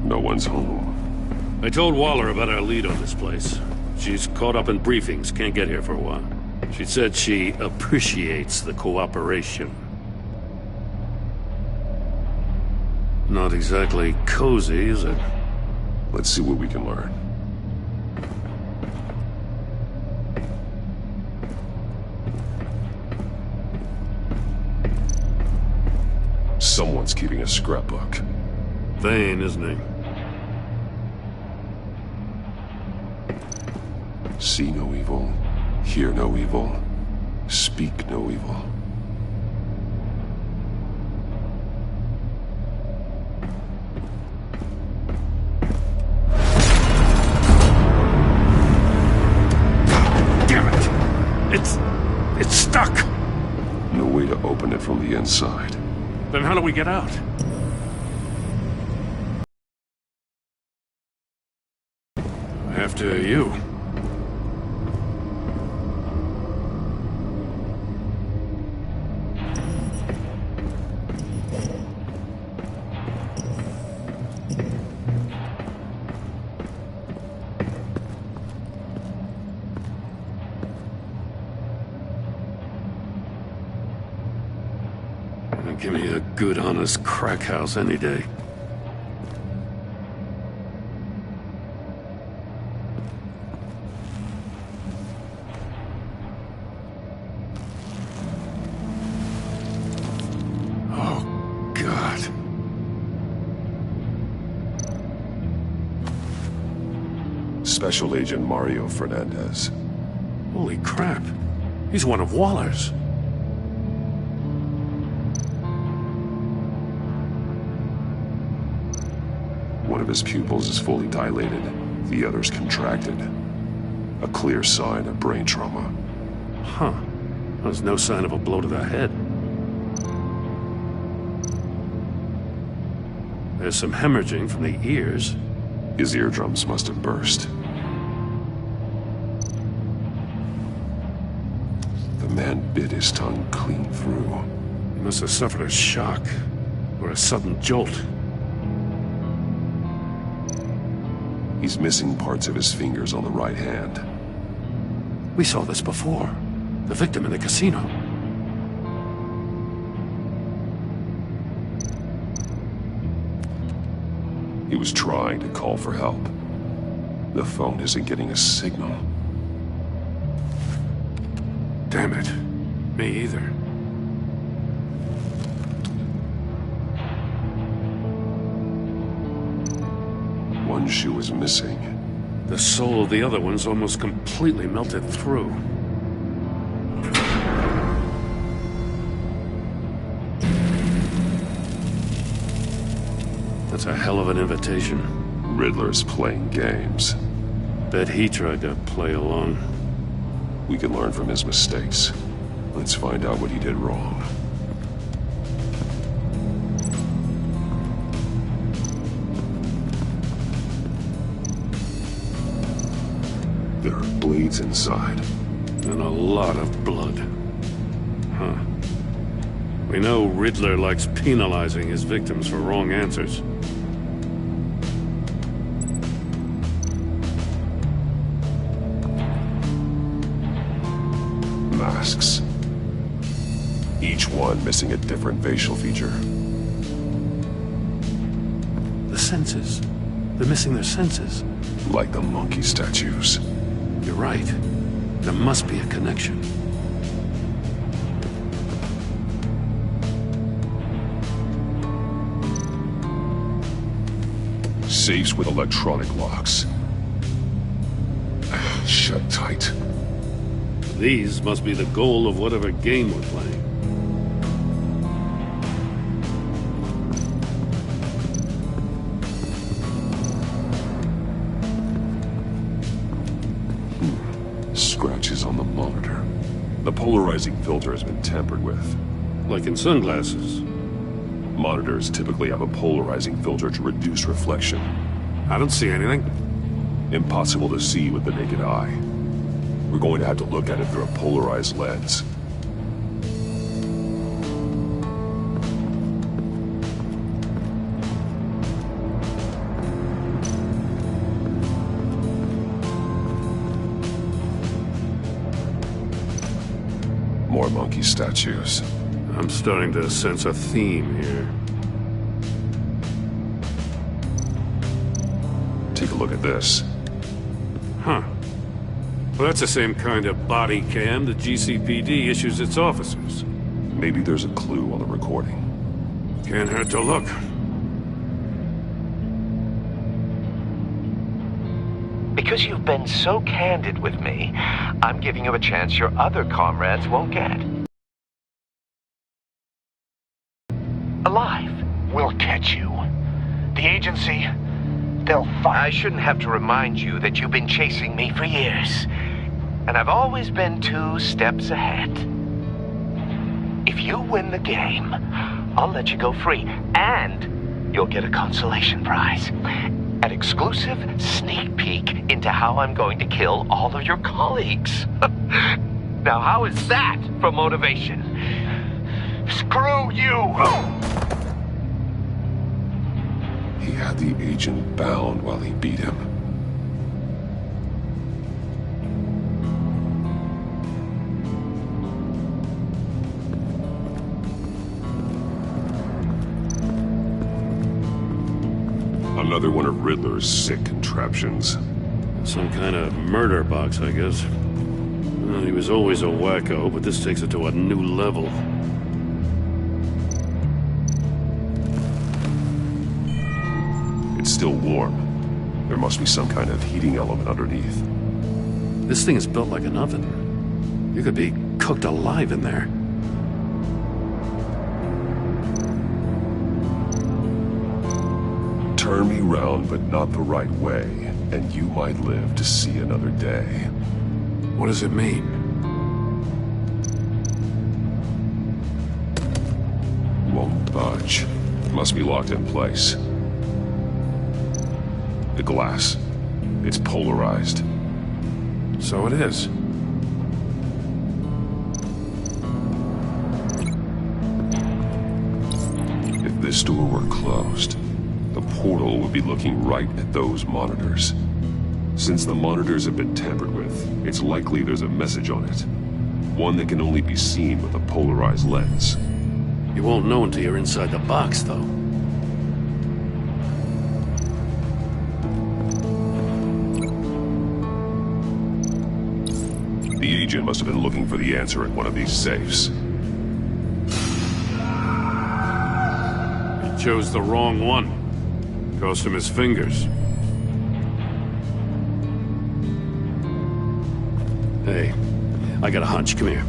No one's home. I told Waller about our lead on this place. She's caught up in briefings, can't get here for a while. She said she appreciates the cooperation. Not exactly cozy, is it? Let's see what we can learn. Someone's keeping a scrapbook. Vain, isn't he? See no evil, hear no evil, speak no evil. Damn it! It's stuck! No way to open it from the inside. Then how do we get out? After you. Give me a good, honest crack house any day. Oh, God. Special Agent Mario Fernandez. Holy crap. He's one of Waller's. One of his pupils is fully dilated, the other's contracted. A clear sign of brain trauma. Huh. There's no sign of a blow to the head. There's some hemorrhaging from the ears. His eardrums must have burst. The man bit his tongue clean through. He must have suffered a shock, or a sudden jolt. He's missing parts of his fingers on the right hand. We saw this before. The victim in the casino. He was trying to call for help. The phone isn't getting a signal. Damn it. Me either. One shoe is missing. The sole of the other one's almost completely melted through. That's a hell of an invitation. Riddler's playing games. Bet he tried to play along. We can learn from his mistakes. Let's find out what he did wrong. There are blades inside. And a lot of blood. Huh. We know Riddler likes penalizing his victims for wrong answers. Masks. Each one missing a different facial feature. The senses. They're missing their senses. Like the monkey statues. You're right. There must be a connection. Safes with electronic locks. Shut tight. These must be the goal of whatever game we're playing. Scratches on the monitor. The polarizing filter has been tampered with. Like in sunglasses. Monitors typically have a polarizing filter to reduce reflection. I don't see anything. Impossible to see with the naked eye. We're going to have to look at it through a polarized lens. More monkey statues. I'm starting to sense a theme here. Take a look at this. Huh. Well, that's the same kind of body cam the GCPD issues its officers. Maybe there's a clue on the recording. Can't hurt to look. Because you've been so candid with me, I'm giving you a chance your other comrades won't get. Alive. We'll catch you. The agency, they'll find... I shouldn't have to remind you that you've been chasing me for years. And I've always been 2 steps ahead. If you win the game, I'll let you go free. And you'll get a consolation prize. An exclusive sneak peek into how I'm going to kill all of your colleagues. Now, how is that for motivation? Screw you! He had the agent bound while he beat him. Another one of Riddler's sick contraptions. Some kind of murder box, I guess. Well, he was always a wacko, but this takes it to a new level. It's still warm. There must be some kind of heating element underneath. This thing is built like an oven. You could be cooked alive in there. Turn me round, but not the right way, and you might live to see another day. What does it mean? Won't budge. Must be locked in place. The glass. It's polarized. So it is. If this door were closed, the portal would be looking right at those monitors. Since the monitors have been tampered with, it's likely there's a message on it. One that can only be seen with a polarized lens. You won't know until you're inside the box, though. The agent must have been looking for the answer in one of these safes. He chose the wrong one. Cost him his fingers. Hey, I got a hunch. Come here.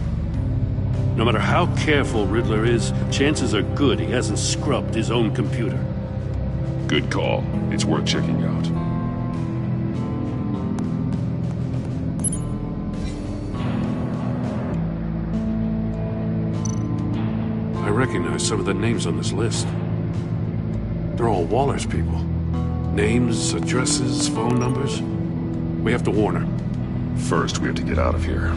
No matter how careful Riddler is, chances are good he hasn't scrubbed his own computer. Good call. It's worth checking out. I recognize some of the names on this list. They're all Waller's people. Names, addresses, phone numbers. We have to warn her. First, we have to get out of here.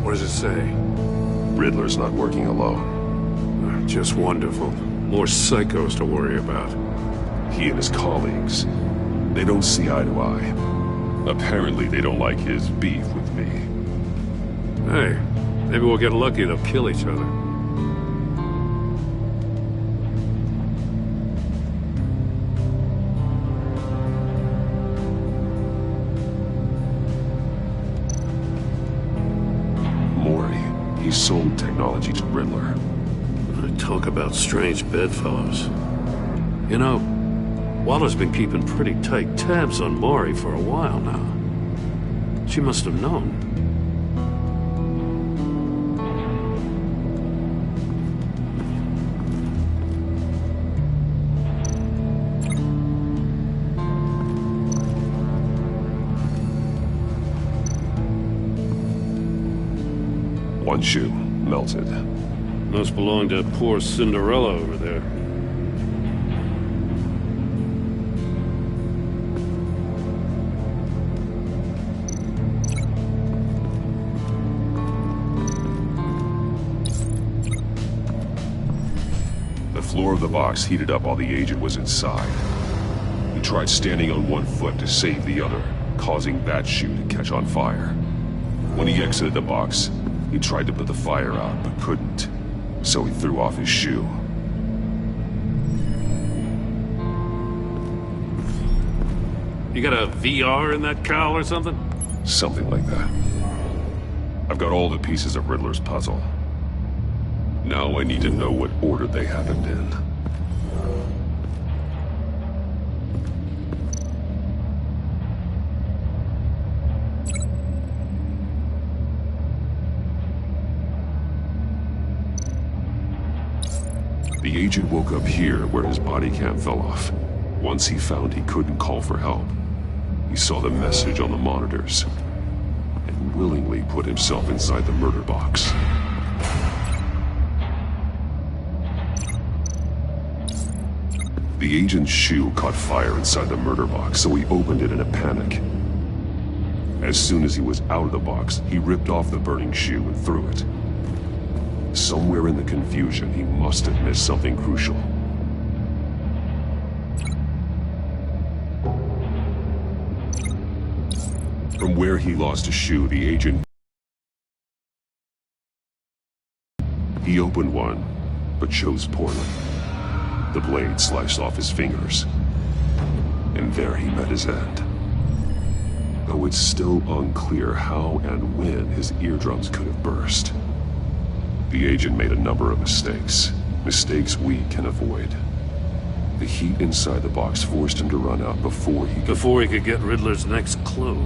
What does it say? Riddler's not working alone. Just wonderful. More psychos to worry about. He and his colleagues, they don't see eye to eye. Apparently, they don't like his beef with me. Hey, maybe we'll get lucky they'll kill each other. Mori, he sold technology to Riddler. Talk about strange bedfellows. You know, Waller's been keeping pretty tight tabs on Mori for a while now. She must have known. One shoe, melted. Must belong to poor Cinderella over there. The floor of the box heated up while the agent was inside. He tried standing on one foot to save the other, causing that shoe to catch on fire. When he exited the box, he tried to put the fire out, but couldn't, so he threw off his shoe. You got a VR in that cowl or something? Something like that. I've got all the pieces of Riddler's puzzle. Now I need to know what order they happened in. The agent woke up here where his body cam fell off. Once he found he couldn't call for help, he saw the message on the monitors and willingly put himself inside the murder box. The agent's shoe caught fire inside the murder box, so he opened it in a panic. As soon as he was out of the box, he ripped off the burning shoe and threw it. Somewhere in the confusion, he must have missed something crucial. From where he lost a shoe, the agent... He opened one, but chose poorly. The blade sliced off his fingers, and there he met his end. Though it's still unclear how and when his eardrums could have burst. The agent made a number of mistakes. Mistakes we can avoid. The heat inside the box forced him to run out before he could get Riddler's next clue.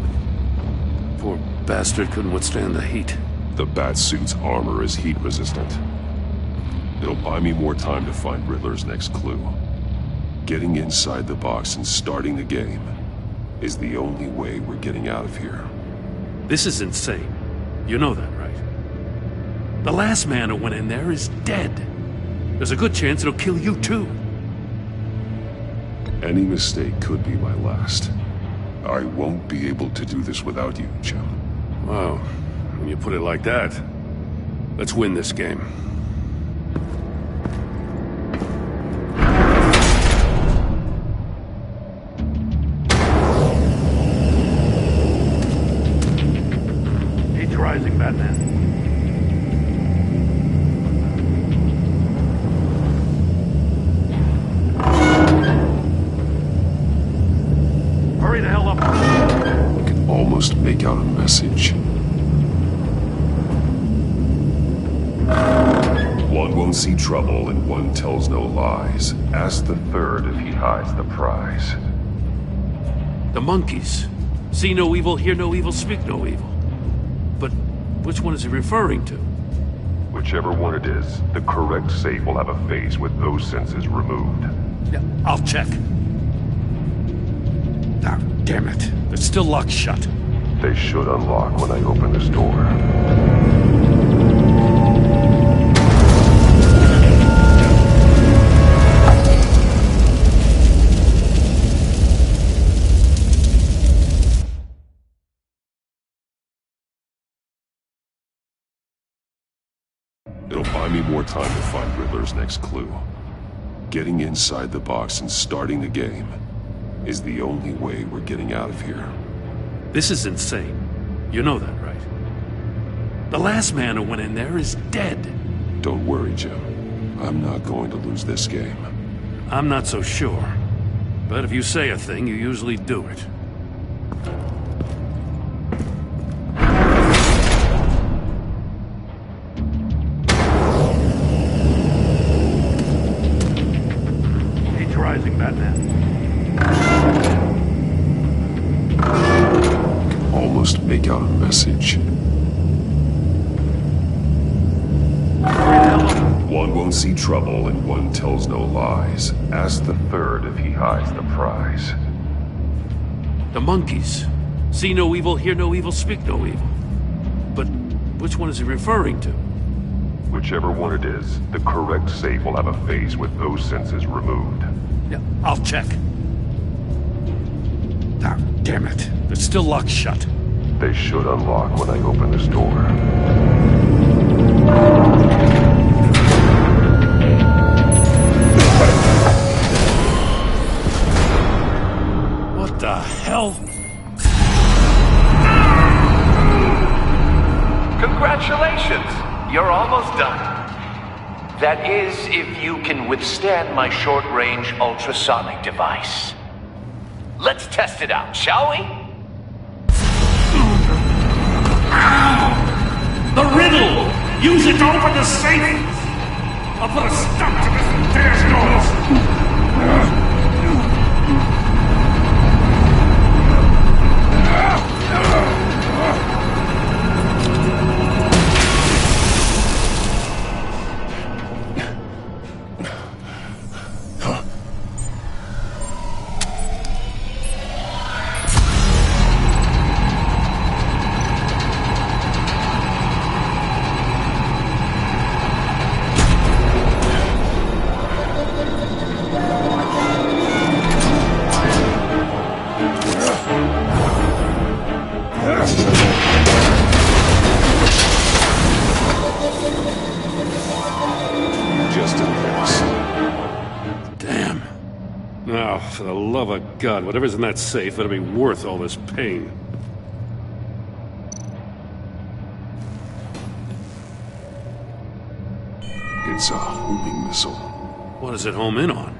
Poor bastard couldn't withstand the heat. The Batsuit's armor is heat resistant. It'll buy me more time to find Riddler's next clue. Getting inside the box and starting the game is the only way we're getting out of here. This is insane. You know that, right? The last man who went in there is dead. There's a good chance it'll kill you too. Any mistake could be my last. I won't be able to do this without you, Jim. Wow, when you put it like that, let's win this game. Heat rising, Batman. Hurry the hell up. I can almost make out a message. One won't see trouble and one tells no lies. Ask the third if he hides the prize. The monkeys. See no evil, hear no evil, speak no evil. But which one is he referring to? Whichever one it is, the correct safe will have a face with those senses removed. Yeah, I'll check. Ah, damn it. It's still locked shut. They should unlock when I open this door. It'll buy me more time to find Riddler's next clue. Getting inside the box and starting the game is the only way we're getting out of here. This is insane. You know that, right? The last man who went in there is dead. Don't worry, Jim. I'm not going to lose this game. I'm not so sure. But if you say a thing, you usually do it. Heat's rising, Batman. Almost make out a message. One won't see trouble and one tells no lies. Ask the third if he hides the prize. The monkeys. See no evil, hear no evil, speak no evil. But Which one is he referring to? Whichever one it is, the correct safe will have a face with those sensors removed. Yeah, I'll check. Ah, damn it. They're still locked shut. They should unlock when I open this door. What the hell? Congratulations! You're almost done. That is, if you can withstand my short-range ultrasonic device. Let's test it out, shall we? The riddle! Use it to open the safe! I'll put a stop to this day's noise! For the love of God, whatever's in that safe better be worth all this pain. It's a homing missile. What does it home in on?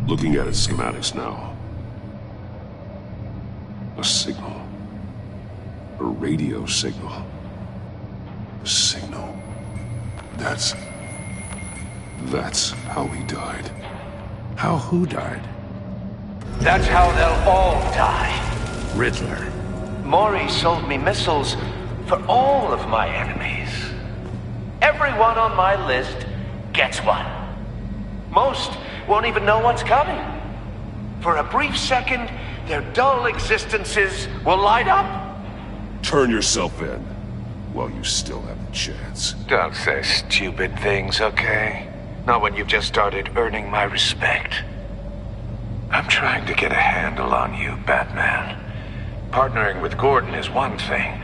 Looking at its schematics now. A signal. A radio signal. A signal. That's how he died. How who died? That's how they'll all die. Riddler. Maury sold me missiles for all of my enemies. Everyone on my list gets one. Most won't even know what's coming. For a brief second, their dull existences will light up. Turn yourself in while you still have a chance. Don't say stupid things, okay? Not when you've just started earning my respect. I'm trying to get a handle on you, Batman. Partnering with Gordon is one thing.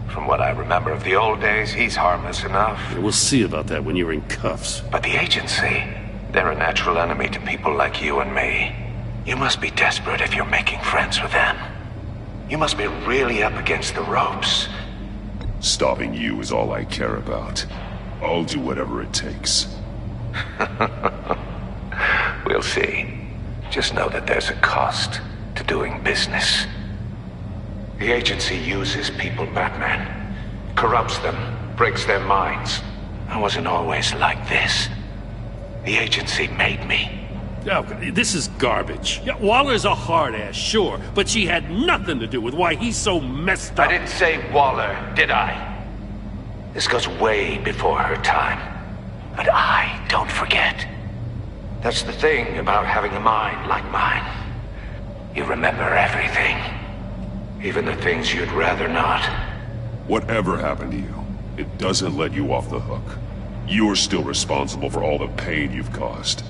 From what I remember of the old days, he's harmless enough. We'll see about that when you're in cuffs. But the agency, they're a natural enemy to people like you and me. You must be desperate if you're making friends with them. You must be really up against the ropes. Stopping you is all I care about. I'll do whatever it takes. We'll see. Just know that there's a cost to doing business. The agency uses people, Batman. Corrupts them, breaks their minds. I wasn't always like this. The agency made me. Oh, this is garbage. Yeah, Waller's a hard-ass, sure, but she had nothing to do with why he's so messed up. I didn't say Waller, did I? This goes way before her time. But I don't forget. That's the thing about having a mind like mine. You remember everything. Even the things you'd rather not. Whatever happened to you, it doesn't let you off the hook. You're still responsible for all the pain you've caused.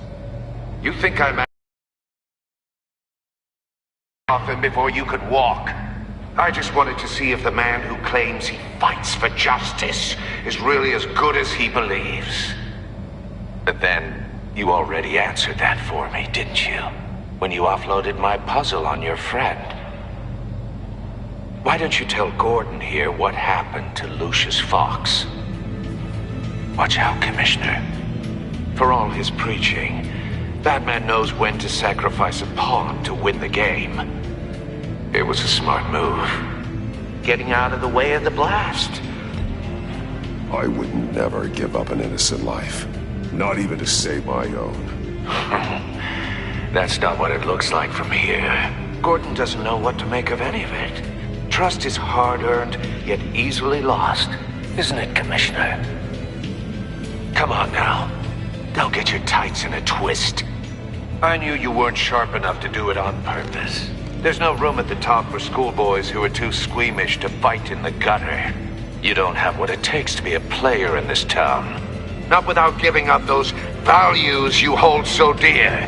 You think I'm off him before you could walk? I just wanted to see if the man who claims he fights for justice is really as good as he believes. But then, you already answered that for me, didn't you? When you offloaded my puzzle on your friend. Why don't you tell Gordon here what happened to Lucius Fox? Watch out, Commissioner. For all his preaching, Batman knows when to sacrifice a pawn to win the game. It was a smart move. Getting out of the way of the blast. I would never give up an innocent life. Not even to save my own. That's not what it looks like from here. Gordon doesn't know what to make of any of it. Trust is hard-earned, yet easily lost. Isn't it, Commissioner? Come on now. Don't get your tights in a twist. I knew you weren't sharp enough to do it on purpose. There's no room at the top for schoolboys who are too squeamish to fight in the gutter. You don't have what it takes to be a player in this town. Not without giving up those values you hold so dear.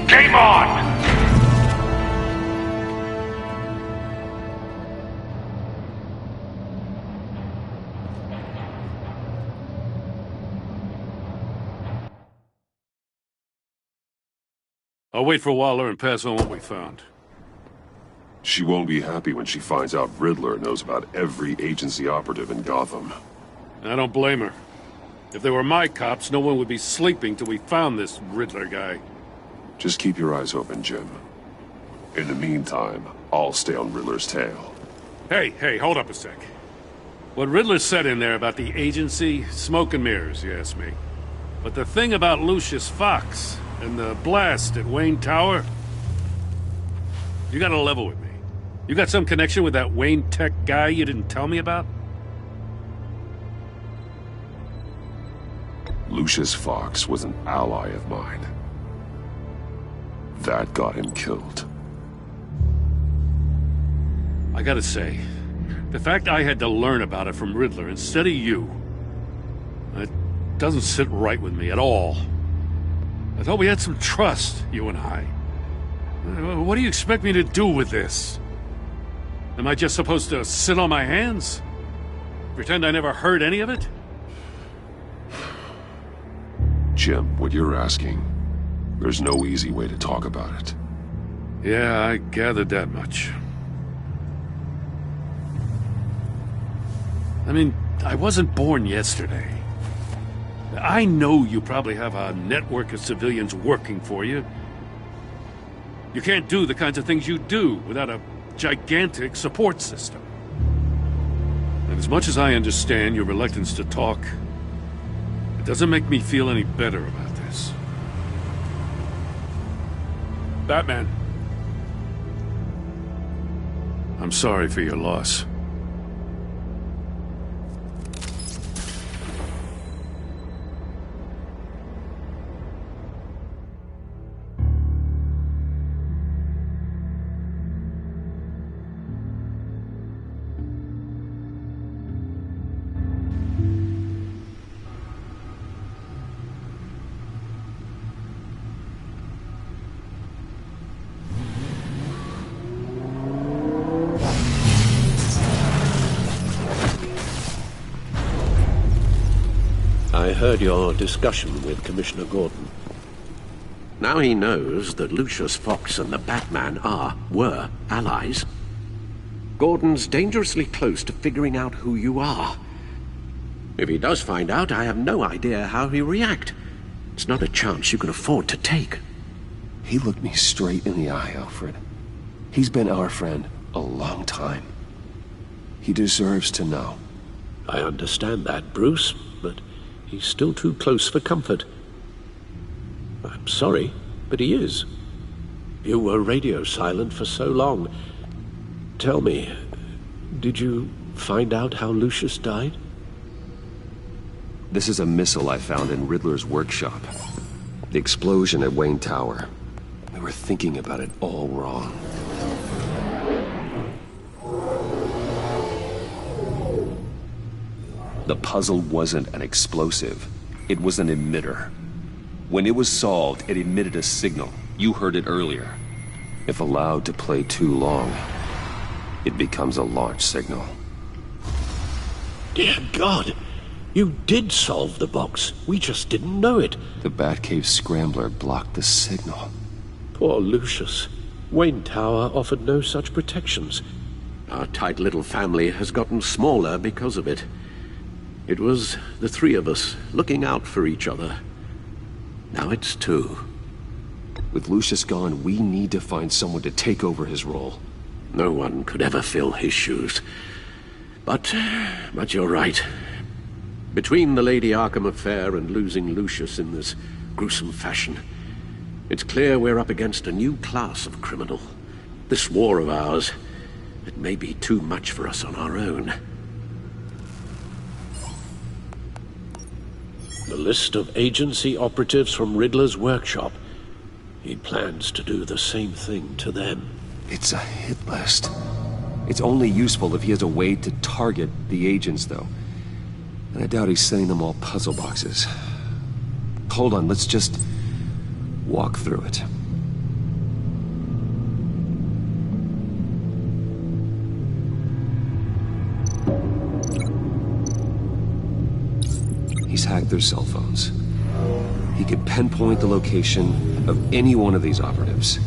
Game on! I'll wait for Waller and pass on what we found. She won't be happy when she finds out Riddler knows about every agency operative in Gotham. I don't blame her. If they were my cops, no one would be sleeping till we found this Riddler guy. Just keep your eyes open, Jim. In the meantime, I'll stay on Riddler's tail. Hey, hold up a sec. What Riddler said in there about the agency, smoke and mirrors, you ask me. But the thing about Lucius Fox and the blast at Wayne Tower, you gotta level with me. You got some connection with that Wayne Tech guy you didn't tell me about? Lucius Fox was an ally of mine. That got him killed. I gotta say, the fact I had to learn about it from Riddler instead of you, it doesn't sit right with me at all. I thought we had some trust, you and I. What do you expect me to do with this? Am I just supposed to sit on my hands? Pretend I never heard any of it? Jim, what you're asking, there's no easy way to talk about it. Yeah, I gathered that much. I mean, I wasn't born yesterday. I know you probably have a network of civilians working for you. You can't do the kinds of things you do without a gigantic support system. And as much as I understand your reluctance to talk, it doesn't make me feel any better about this. Batman. I'm sorry for your loss. I heard your discussion with Commissioner Gordon. Now he knows that Lucius Fox and the Batman were allies. Gordon's dangerously close to figuring out who you are. If he does find out, I have no idea how he'll react. It's not a chance you can afford to take. He looked me straight in the eye, Alfred. He's been our friend a long time. He deserves to know. I understand that, Bruce, but he's still too close for comfort. I'm sorry, but he is. You were radio silent for so long. Tell me, did you find out how Lucius died? This is a missile I found in Riddler's workshop. The explosion at Wayne Tower. We were thinking about it all wrong. The puzzle wasn't an explosive. It was an emitter. When it was solved, it emitted a signal. You heard it earlier. If allowed to play too long, it becomes a launch signal. Dear God! You did solve the box. We just didn't know it. The Batcave scrambler blocked the signal. Poor Lucius. Wayne Tower offered no such protections. Our tight little family has gotten smaller because of it. It was the three of us looking out for each other. Now it's two. With Lucius gone, we need to find someone to take over his role. No one could ever fill his shoes. But you're right. Between the Lady Arkham affair and losing Lucius in this gruesome fashion, it's clear we're up against a new class of criminal. This war of ours, it may be too much for us on our own. The list of agency operatives from Riddler's workshop. He plans to do the same thing to them. It's a hit list. It's only useful if he has a way to target the agents, though. And I doubt he's sending them all puzzle boxes. Hold on, let's just walk through it. He's hacked their cell phones. He can pinpoint the location of any one of these operatives.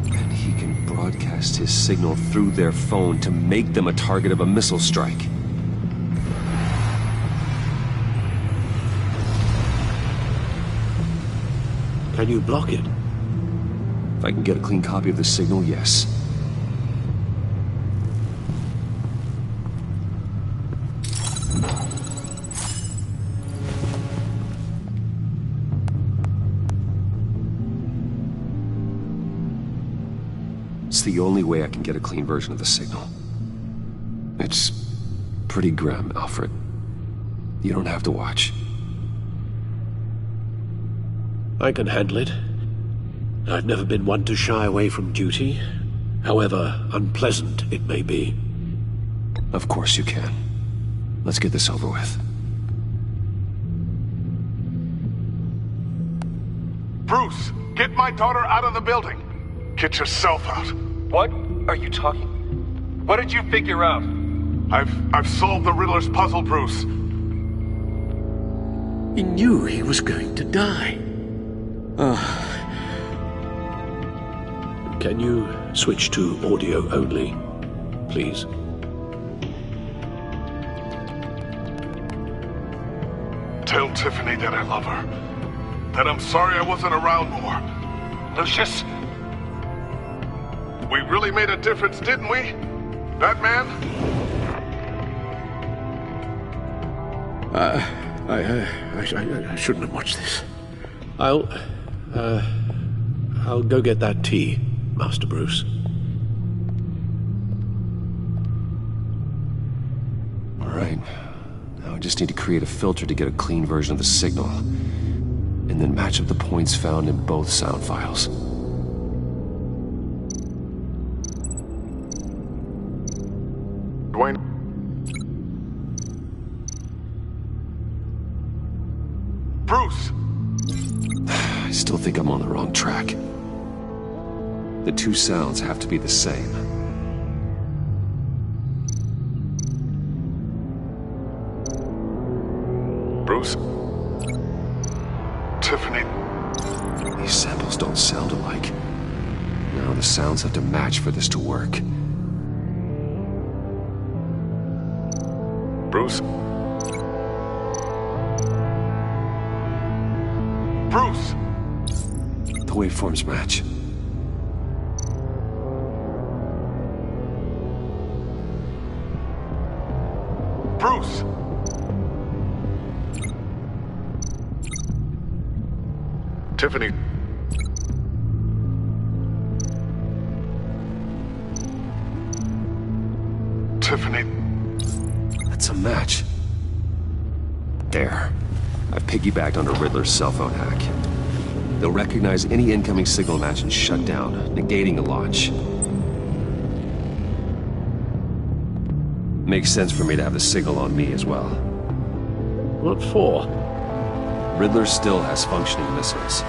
And he can broadcast his signal through their phone to make them a target of a missile strike. Can you block it? If I can get a clean copy of the signal, yes. It's the only way I can get a clean version of the signal. It's pretty grim, Alfred. You don't have to watch. I can handle it. I've never been one to shy away from duty, however unpleasant it may be. Of course you can. Let's get this over with. Bruce, get my daughter out of the building. Get yourself out. What are you talking? What did you figure out? I've solved the Riddler's puzzle, Bruce. He knew he was going to die. Can you switch to audio only, please? Tell Tiffany that I love her. That I'm sorry I wasn't around more. Lucius? We really made a difference, didn't we? Batman? I shouldn't have watched this. I'll go get that tea, Master Bruce. All right. Now I just need to create a filter to get a clean version of the signal. And then match up the points found in both sound files. Dwayne? Bruce! I still think I'm on the wrong track. The two sounds have to be the same. Bruce? Tiffany? These samples don't sound alike. Now the sounds have to match for this to work. Bruce? Bruce! The waveforms match. Bruce! Tiffany. Tiffany. That's a match. There. I've piggybacked on a Riddler's cell phone hack. They'll recognize any incoming signal match and shut down, negating the launch. Makes sense for me to have the signal on me as well. What for? Riddler still has functioning missiles.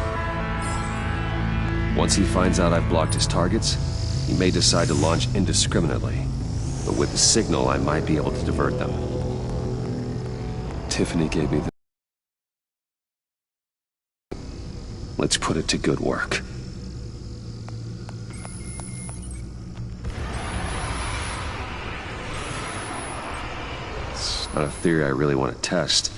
Once he finds out I've blocked his targets, he may decide to launch indiscriminately. But with the signal, I might be able to divert them. Tiffany gave me the... Let's put it to good work. It's not a theory I really want to test.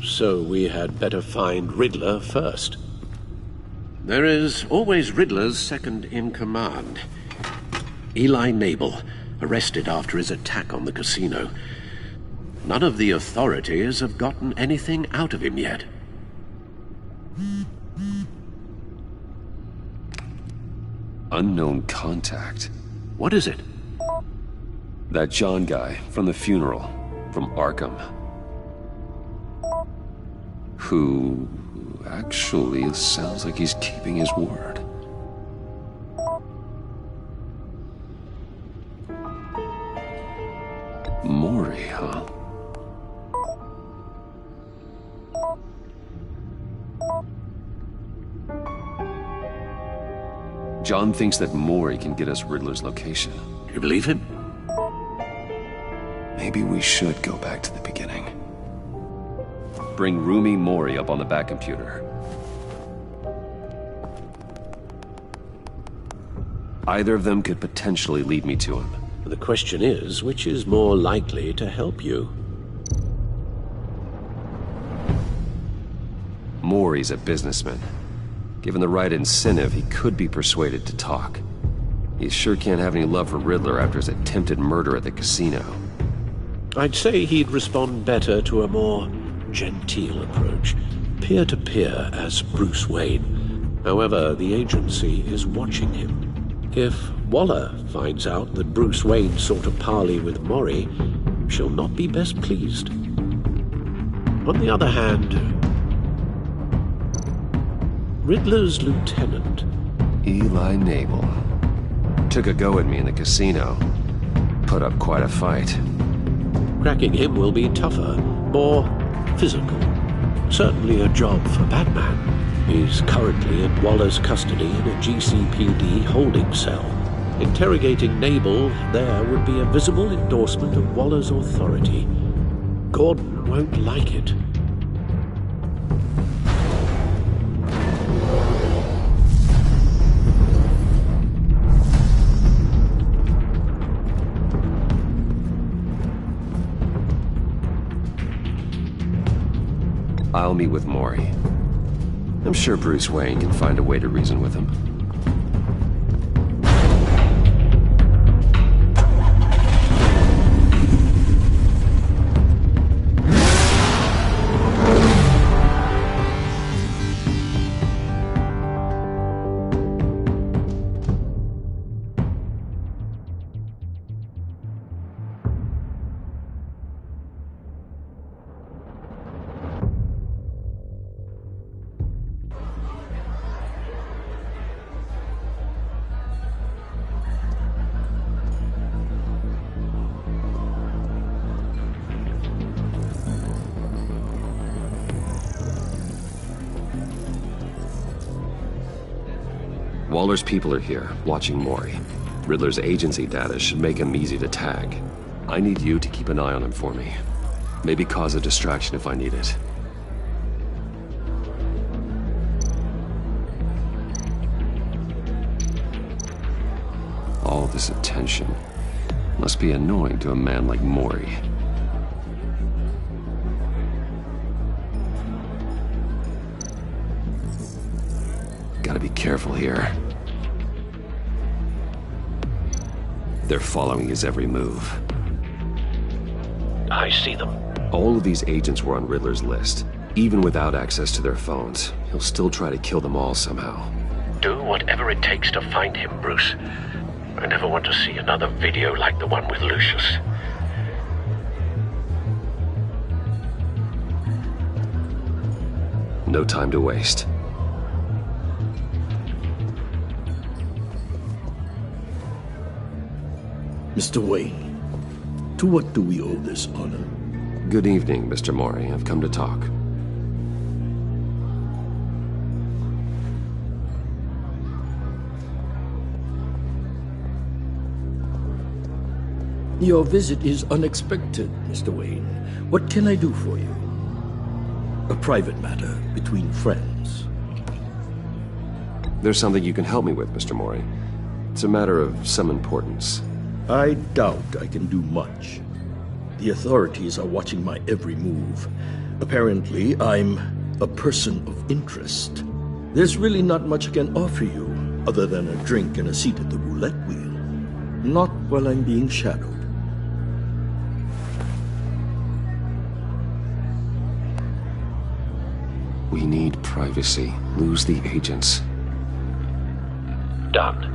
So we had better find Riddler first. There is always Riddler's second in command. Eli Nabel, arrested after his attack on the casino. None of the authorities have gotten anything out of him yet. Unknown contact. What is it? That John guy from the funeral, from Arkham. Who actually sounds like he's keeping his word. Mori, huh? John thinks that Mori can get us Riddler's location. You believe him? Maybe we should go back to the beginning. Bring Rumi Mori up on the back computer. Either of them could potentially lead me to him. The question is, which is more likely to help you? Mori's a businessman. Given the right incentive, he could be persuaded to talk. He sure can't have any love for Riddler after his attempted murder at the casino. I'd say he'd respond better to a more genteel approach, peer-to-peer as Bruce Wayne. However, the agency is watching him. If Waller finds out that Bruce Wayne sought a parley with Mori, she'll not be best pleased. On the other hand, Riddler's lieutenant, Eli Nabel, took a go at me in the casino. Put up quite a fight. cracking him will be tougher, more physical. Certainly a job for Batman. He's currently in Waller's custody in a GCPD holding cell. Interrogating Nabel there would be a visible endorsement of Waller's authority. Gordon won't like it. I'll meet with Mori. I'm sure Bruce Wayne can find a way to reason with him. Waller's people are here, watching Mori. Riddler's agency data should make him easy to tag. I need you to keep an eye on him for me. Maybe cause a distraction if I need it. All this attention must be annoying to a man like Mori. Gotta be careful here. They're following his every move. I see them. All of these agents were on Riddler's list. Even without access to their phones, he'll still try to kill them all somehow. Do whatever it takes to find him, Bruce. I never want to see another video like the one with Lucius. No time to waste. Mr. Wayne, to what do we owe this honor? Good evening, Mr. Mori. I've come to talk. Your visit is unexpected, Mr. Wayne. What can I do for you? A private matter between friends. There's something you can help me with, Mr. Mori. It's a matter of some importance. I doubt I can do much. The authorities are watching my every move. Apparently, I'm a person of interest. There's really not much I can offer you, other than a drink and a seat at the roulette wheel. Not while I'm being shadowed. We need privacy. Lose the agents. Done.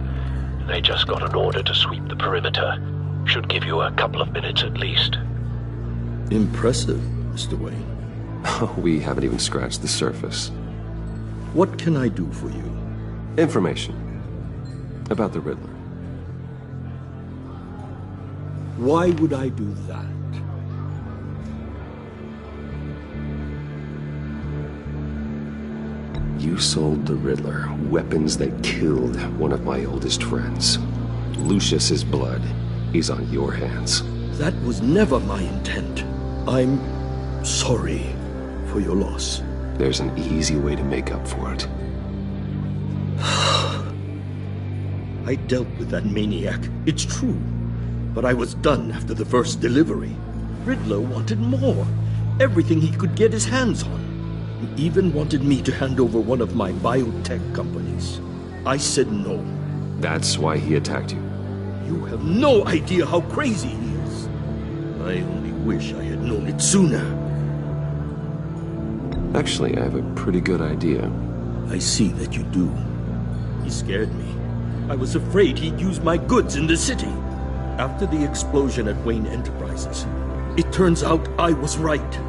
I just got an order to sweep the perimeter. Should give you a couple of minutes at least. Impressive, Mr. Wayne. We haven't even scratched the surface. What can I do for you? Information. About the Riddler. Why would I do that? You sold the Riddler weapons that killed one of my oldest friends. Lucius's blood is on your hands. That was never my intent. I'm sorry for your loss. There's an easy way to make up for it. I dealt with that maniac, it's true. But I was done after the first delivery. Riddler wanted more. Everything he could get his hands on. He even wanted me to hand over one of my biotech companies. I said no. That's why he attacked you. You have no idea how crazy he is. I only wish I had known it sooner. Actually, I have a pretty good idea. I see that you do. He scared me. I was afraid he'd use my goods in the city. After the explosion at Wayne Enterprises, it turns out I was right.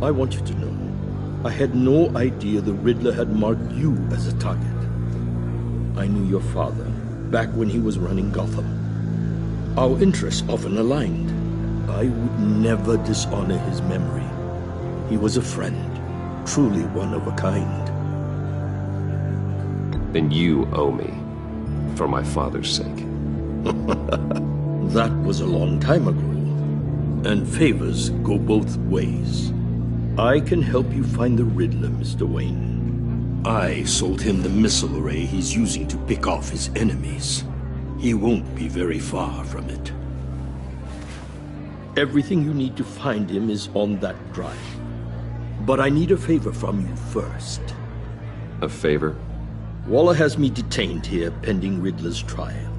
I want you to know, I had no idea the Riddler had marked you as a target. I knew your father back when he was running Gotham. Our interests often aligned. I would never dishonor his memory. He was a friend, truly one of a kind. Then you owe me, for my father's sake. That was a long time ago, and favors go both ways. I can help you find the Riddler, Mr. Wayne. I sold him the missile array he's using to pick off his enemies. He won't be very far from it. Everything you need to find him is on that drive. But I need a favor from you first. A favor? Waller has me detained here pending Riddler's trial.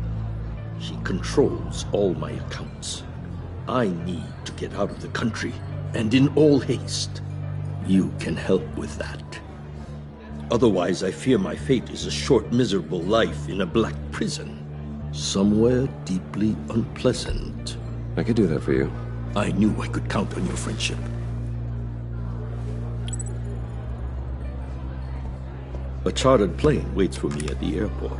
He controls all my accounts. I need to get out of the country, and in all haste. You can help with that. Otherwise, I fear my fate is a short, miserable life in a black prison. Somewhere deeply unpleasant. I could do that for you. I knew I could count on your friendship. A chartered plane waits for me at the airport.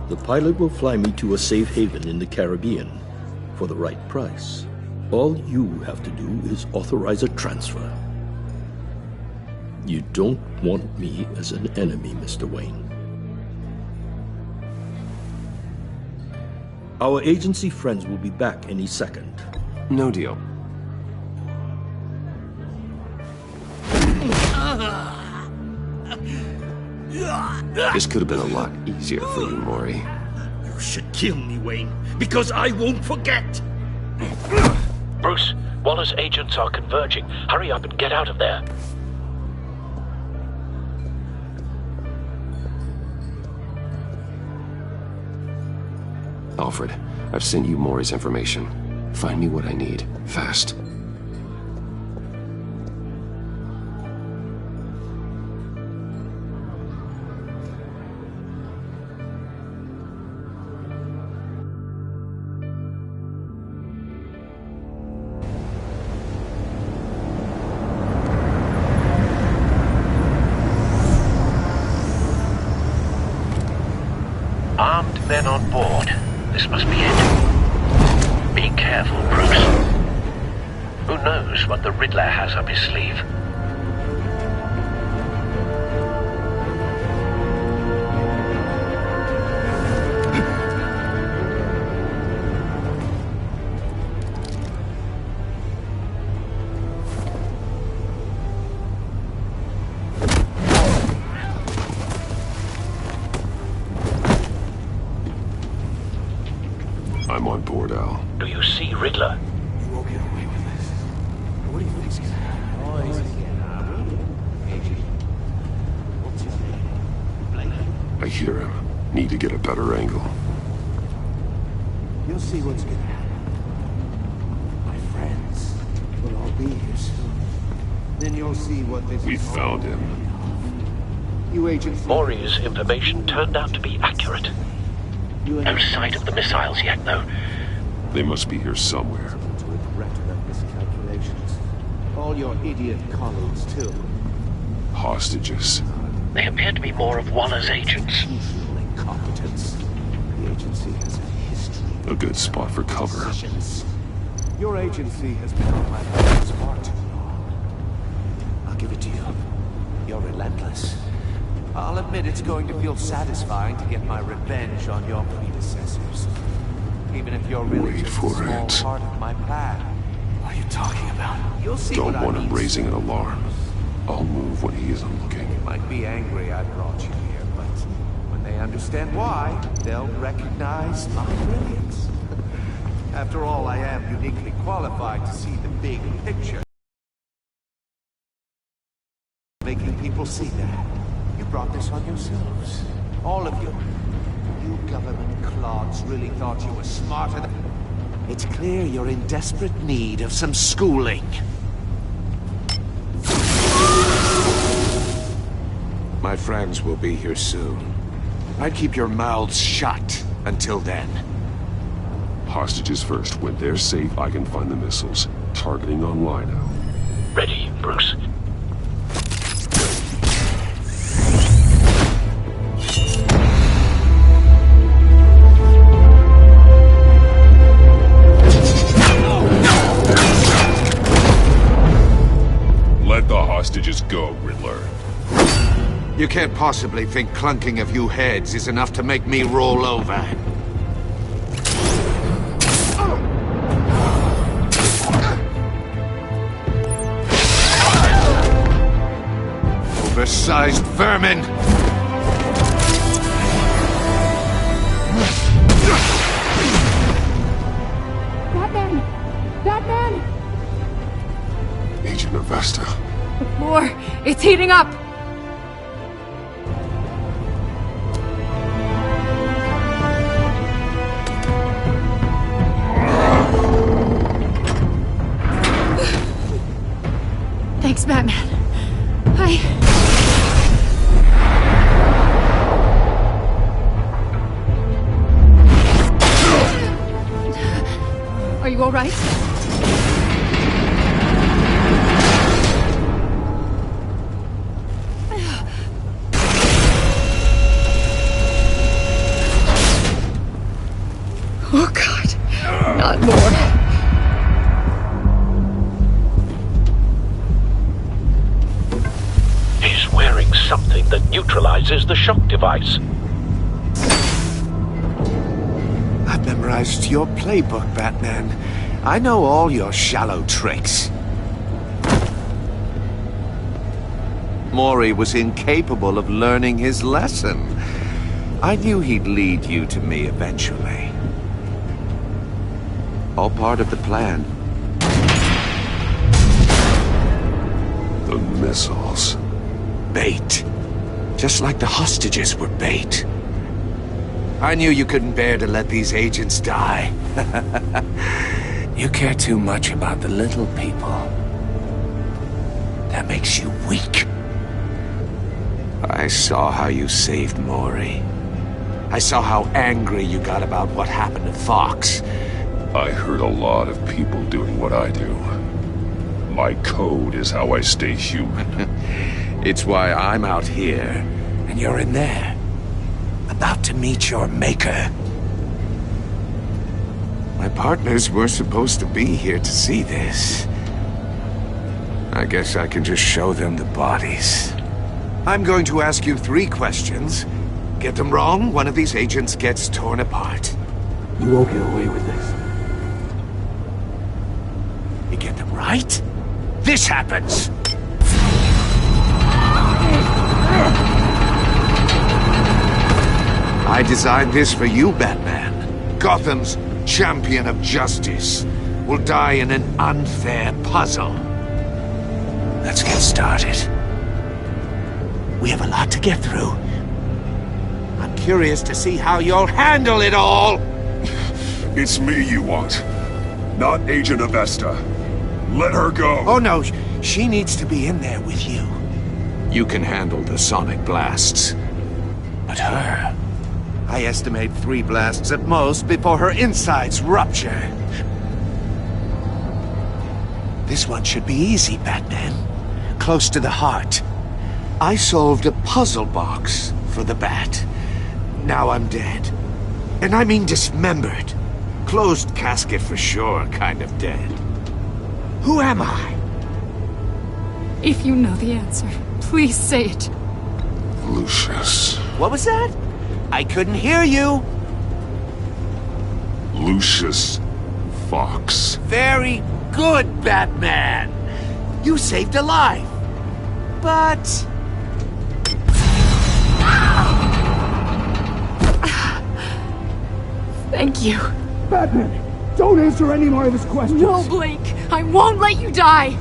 The pilot will fly me to a safe haven in the Caribbean for the right price. All you have to do is authorize a transfer. You don't want me as an enemy, Mr. Wayne. Our agency friends will be back any second. No deal. This could have been a lot easier for you, Maury. You should kill me, Wayne, because I won't forget! Bruce, Waller's agents are converging. Hurry up and get out of there. Alfred, I've sent you Maury's information. Find me what I need, fast. Armed men on board. This must be it. Be careful, Bruce. Who knows what the Riddler has up his sleeve? I'm on board, Al. Do you see Riddler? You won't get away with this. What do you think's gonna happen? What's his name? I hear him. Need to get a better angle. You'll see what's gonna happen. My friends will all be here soon. Then you'll see what this We is all found him. You agents... Maury's information turned out to be accurate. No sight of the missiles yet, though. They must be here somewhere. To regret their miscalculations. All your idiot colleagues, too. Hostages. They appear to be more of Waller's agents. Usual incompetence. The agency has a history. A good spot for cover. Decisions. Your agency has been on my hands far too long. I'll give it to you. You're relentless. I'll admit it's going to feel satisfying to get my revenge on your predecessors. Even if you're really Wait just a for small it. part of my plan. What are you talking about? You'll see Don't what want I him mean. raising an alarm. I'll move when he isn't looking. They might be angry I brought you here, but when they understand why, they'll recognize my brilliance. After all, I am uniquely qualified to see the big picture. Making people see that. You brought this on yourselves. All of you. You government clods really thought you were smarter than... It's clear you're in desperate need of some schooling. My friends will be here soon. I'd keep your mouths shut until then. Hostages first. When they're safe, I can find the missiles. Targeting on Lino. Ready, Bruce. Let the hostages go, Riddler. You can't possibly think clunking a few heads is enough to make me roll over. Oversized vermin! Batman! Batman! Agent Avesta. The floor! It's heating up! Thanks, Batman. Are you all right? Oh, God. Not more. He's wearing something that neutralizes the shock device. I've memorized your playbook, Batman. I know all your shallow tricks. Mori was incapable of learning his lesson. I knew he'd lead you to me eventually. All part of the plan. The missiles. Bait. Just like the hostages were bait. I knew you couldn't bear to let these agents die. You care too much about the little people. That makes you weak. I saw how you saved Mori. I saw how angry you got about what happened to Fox. I heard a lot of people doing what I do. My code is how I stay human. It's why I'm out here, and you're in there. About to meet your maker. My partners were supposed to be here to see this. I guess I can just show them the bodies. I'm going to ask you 3 questions. Get them wrong, one of these agents gets torn apart. You won't get away with this. You get them right, this happens! I designed this for you, Batman. Gotham's champion of justice will die in an unfair puzzle. Let's get started. We have a lot to get through. I'm curious to see how you'll handle it all! It's me you want, not Agent Avesta. Let her go! Oh no, she needs to be in there with you. You can handle the sonic blasts. But her... I estimate 3 blasts at most before her insides rupture. This one should be easy, Batman. Close to the heart. I solved a puzzle box for the Bat. Now I'm dead. And I mean dismembered. Closed casket for sure, kind of dead. Who am I? If you know the answer, please say it. Lucius. What was that? I couldn't hear you. Lucius Fox. Very good, Batman. You saved a life. But... Thank you. Batman, don't answer any more of his questions. No, Blake. I won't let you die.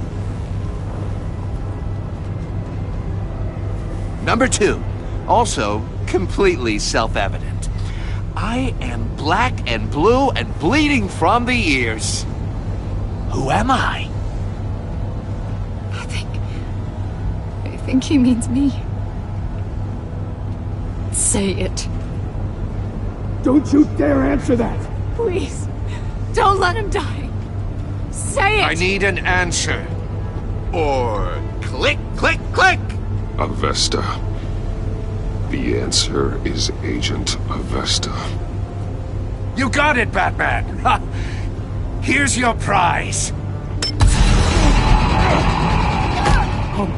Number 2. Also, completely self-evident. I am black and blue and bleeding from the ears. Who am I? I think he means me. Say it. Don't you dare answer that! Please. Don't let him die. Say it! I need an answer. Or click, click, click! Avesta. The answer is Agent Avesta. You got it, Batman! Ha. Here's your prize. Oh,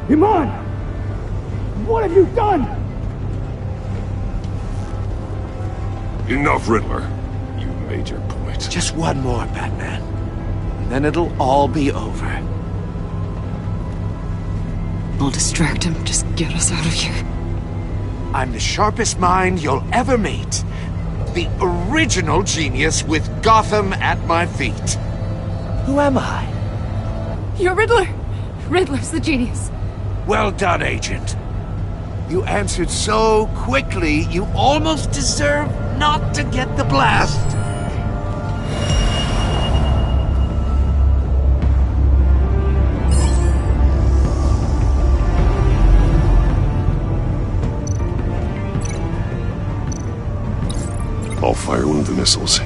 Iman! What have you done? Enough, Riddler. You made your point. Just one more, Batman. And then it'll all be over. I'll distract him. Just get us out of here. I'm the sharpest mind you'll ever meet. The original genius with Gotham at my feet. Who am I? You're Riddler. Riddler's the genius. Well done, Agent. You answered so quickly, you almost deserve not to get the blast. I'll fire one of the missiles.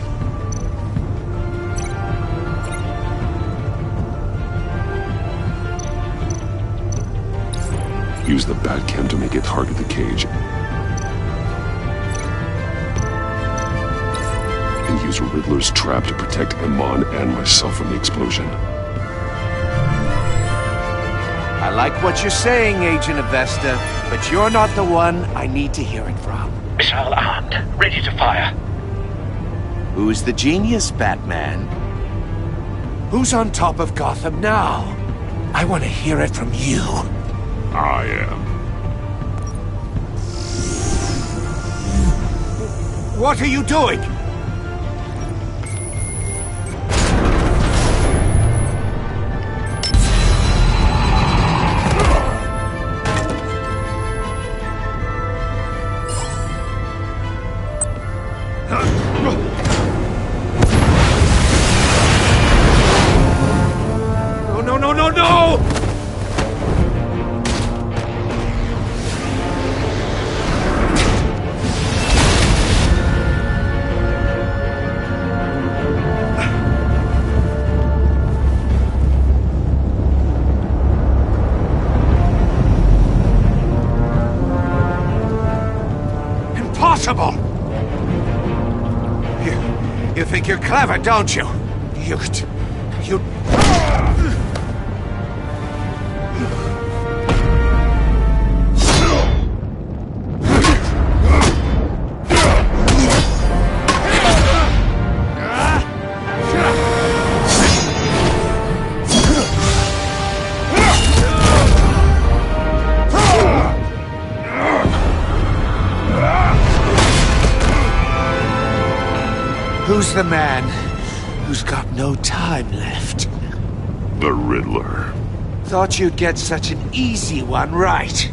Use the Batcam to make it target the cage. And use Riddler's trap to protect Iman and myself from the explosion. I like what you're saying, Agent Avesta, but you're not the one I need to hear it from. Missile armed, ready to fire. Who's the genius, Batman? Who's on top of Gotham now? I want to hear it from you. I am. What are you doing? No! Impossible! You think you're clever, don't you? You... Who's the man who's got no time left? The Riddler. Thought you'd get such an easy one right.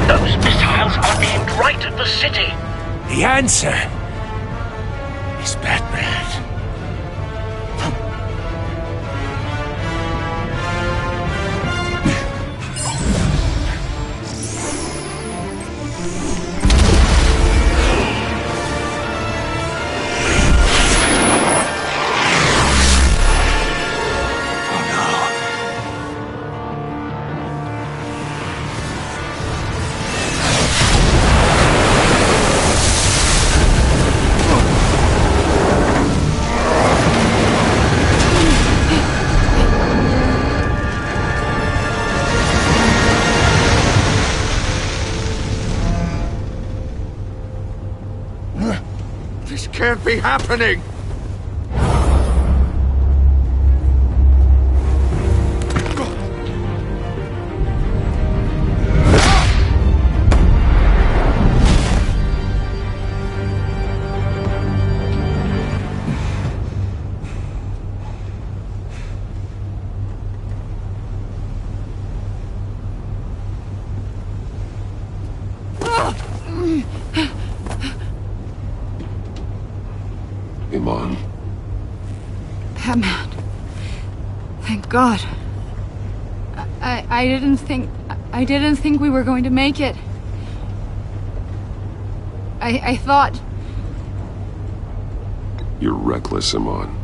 Those missiles are aimed right at the city. The answer is Batman. be happening? Iman. Batman. Thank God. I didn't think we were going to make it. I thought... You're reckless, Iman.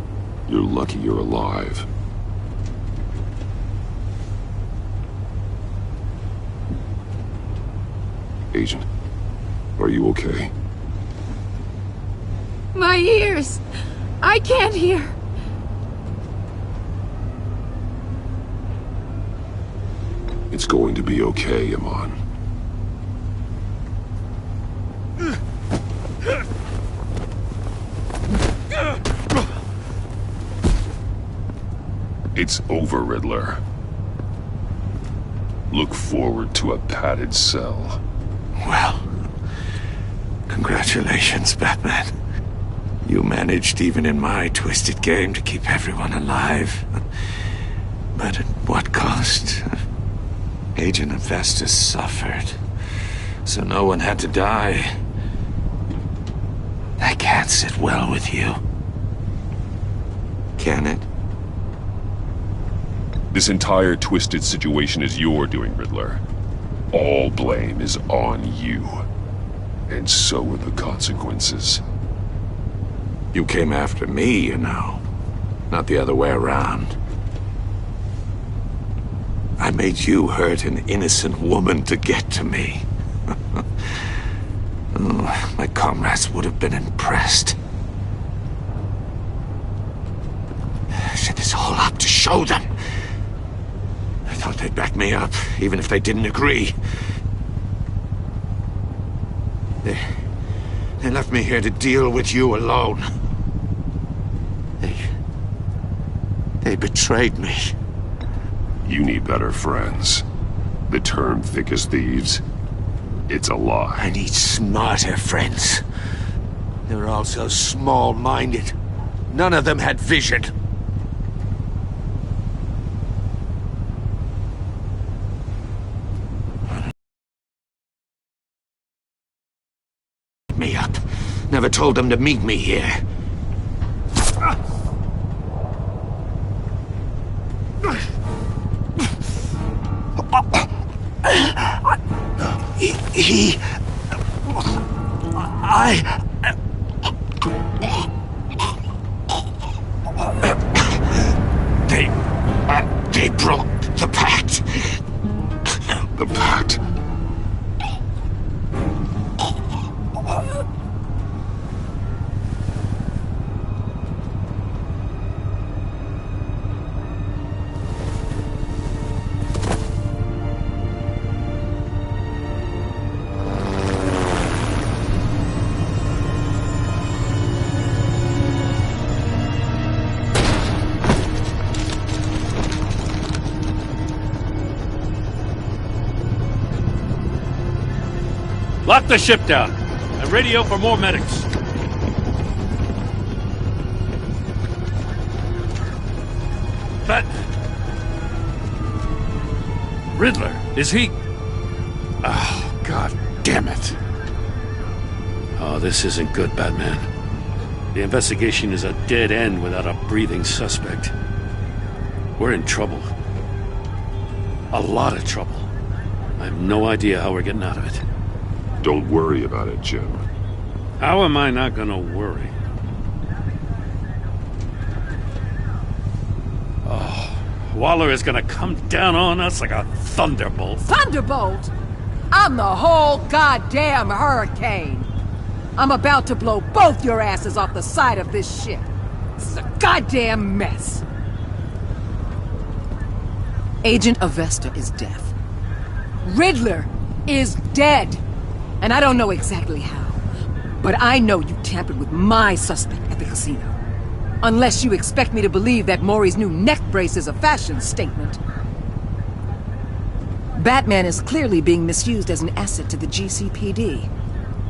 You're lucky you're alive. Agent, are you okay? My ears! I can't hear! It's going to be okay, Iman. It's over, Riddler. Look forward to a padded cell. Well, congratulations, Batman. You managed, even in my twisted game, to keep everyone alive. But at what cost? Agent Avestus suffered, so no one had to die. That can't sit well with you. Can it? This entire twisted situation is your doing, Riddler. All blame is on you. And so are the consequences. You came after me, you know. Not the other way around. I made you hurt an innocent woman to get to me. Oh, my comrades would have been impressed. I set this all up to show them. I thought they'd back me up, even if they didn't agree. They left me here to deal with you alone. They betrayed me. You need better friends. The term thick as thieves, it's a lie. I need smarter friends. They're all so small-minded. None of them had vision. Me up. Never told them to meet me here. They broke the pact. The pact? Lock the ship down and radio for more medics. But... Riddler, is he... Oh, God damn it. Oh, this isn't good, Batman. The investigation is a dead end without a breathing suspect. We're in trouble. A lot of trouble. I have no idea how we're getting out of it. Don't worry about it, Jim. How am I not gonna worry? Oh, Waller is gonna come down on us like a thunderbolt. Thunderbolt? I'm the whole goddamn hurricane. I'm about to blow both your asses off the side of this ship. This is a goddamn mess. Agent Avesta is deaf. Riddler is dead. And I don't know exactly how, But I know you tampered with my suspect at the casino. Unless you expect me to believe that Maury's new neck brace is a fashion statement. Batman is clearly being misused as an asset to the GCPD.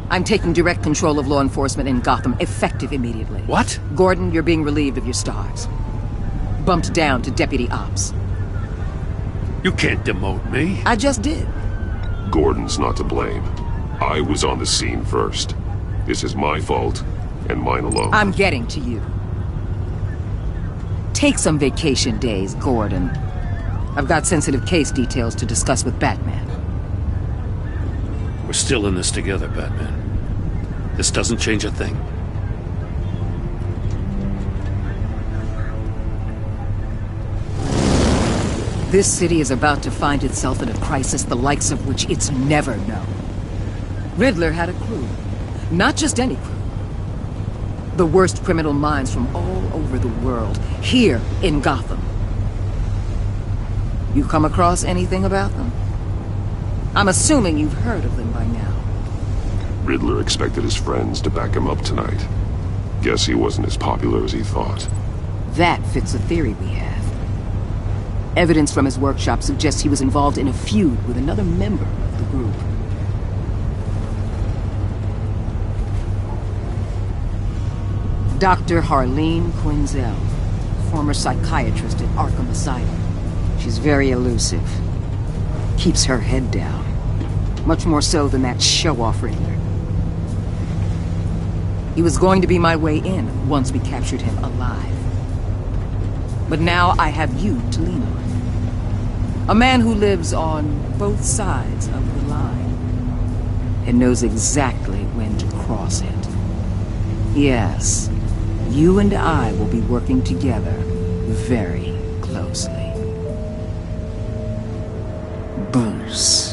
I'm taking direct control of law enforcement in Gotham, effective immediately. What? Gordon, you're being relieved of your stars. Bumped down to Deputy Ops. You can't demote me. I just did. Gordon's not to blame. I was on the scene first. This is my fault, and mine alone. I'm getting to you. Take some vacation days, Gordon. I've got sensitive case details to discuss with Batman. We're still in this together, Batman. This doesn't change a thing. This city is about to find itself in a crisis the likes of which it's never known. Riddler had a crew. Not just any crew. The worst criminal minds from all over the world, here in Gotham. You come across anything about them? I'm assuming you've heard of them by now. Riddler expected his friends to back him up tonight. Guess he wasn't as popular as he thought. That fits a theory we have. Evidence from his workshop suggests he was involved in a feud with another member of the group. Dr. Harleen Quinzel, former psychiatrist at Arkham Asylum. She's very elusive. Keeps her head down. Much more so than that show-off Riddler. He was going to be my way in once we captured him alive. But now I have you to lean on. A man who lives on both sides of the line and knows exactly when to cross it. Yes, you and I will be working together very closely. Bruce.